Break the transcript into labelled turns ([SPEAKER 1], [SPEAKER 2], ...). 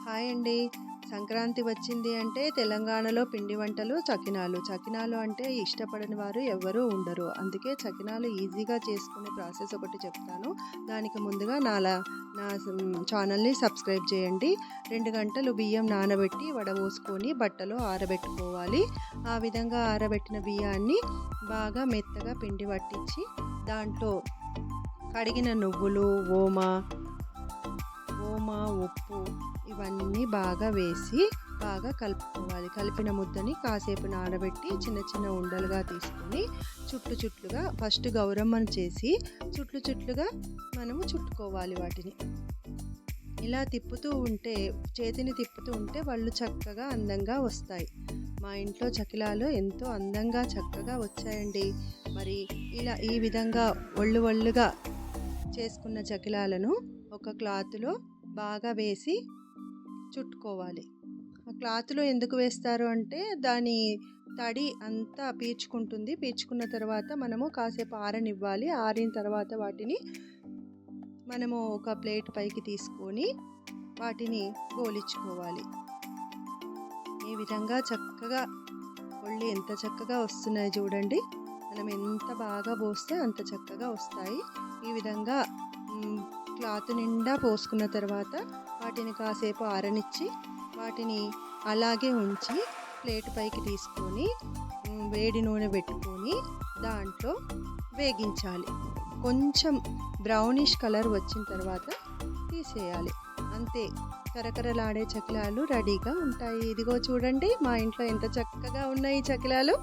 [SPEAKER 1] Hi అండి. సంక్రాంతి వచ్చింది అంటే తెలంగాణలో పిండి వంటలు చకినాలు. చకినాలు అంటే ఇష్టపడని వారు ఎవ్వరూ ఉండరు. అందుకే చకినాలు ఈజీగా చేసుకునే ప్రాసెస్ ఒకటి చెప్తాను. దానికి ముందుగా నా ఛానల్ని సబ్స్క్రైబ్ చేయండి. 2 గంటలు బియ్యం నానబెట్టి వడబోసుకొని బట్టలో ఆరబెట్టుకోవాలి. ఆ విధంగా ఆరబెట్టిన బియ్యాన్ని బాగా మెత్తగా పిండి పట్టించి దాంట్లో కడిగిన నువ్వులు, ఓమ, ఉప్పు ఇవన్నీ బాగా వేసి బాగా కలుపుకోవాలి. కలిపిన ముద్దని కాసేపు నానబెట్టి చిన్న చిన్న ఉండలుగా తీసుకొని చుట్లుగా ఫస్ట్ గౌరమ్మను చేసి చుట్లుగా మనము చుట్టుకోవాలి. వాటిని ఇలా చేతిని తిప్పుతూ ఉంటే వాళ్ళు చక్కగా అందంగా వస్తాయి. మా ఇంట్లో చకిలాలు ఎంతో అందంగా చక్కగా వచ్చాయండి. మరి ఇలా ఈ విధంగా ఒళ్ళుగా చేసుకున్న చకిలాలను ఒక క్లాత్లో బాగా వేసి చుట్టుకోవాలి. ఆ క్లాత్లో ఎందుకు వేస్తారు అంటే దాని తడి అంతా పీల్చుకుంటుంది. పీల్చుకున్న తర్వాత మనము కాసేపు ఆరనివ్వాలి. ఆరిన తర్వాత వాటిని మనము ఒక ప్లేట్ పైకి తీసుకొని వాటిని గోలించుకోవాలి. ఈ విధంగా చక్కగా ఒళ్ళు ఎంత చక్కగా వస్తున్నాయి చూడండి. మనం ఎంత బాగా పోస్తే అంత చక్కగా వస్తాయి. ఈ విధంగా క్లాత్ నిండా పోసుకున్న తర్వాత వాటిని కాసేపు ఆరనిచ్చి వాటిని అలాగే ఉంచి ప్లేట్ పైకి తీసుకొని వేడి నూనె పెట్టుకొని దాంట్లో వేగించాలి. కొంచెం బ్రౌనిష్ కలర్ వచ్చిన తర్వాత తీసేయాలి. అంతే, కరకరలాడే చకిలాలు రెడీగా ఉంటాయి. ఇదిగో చూడండి, మా ఇంట్లో ఎంత చక్కగా ఉన్నాయి చకిలాలు.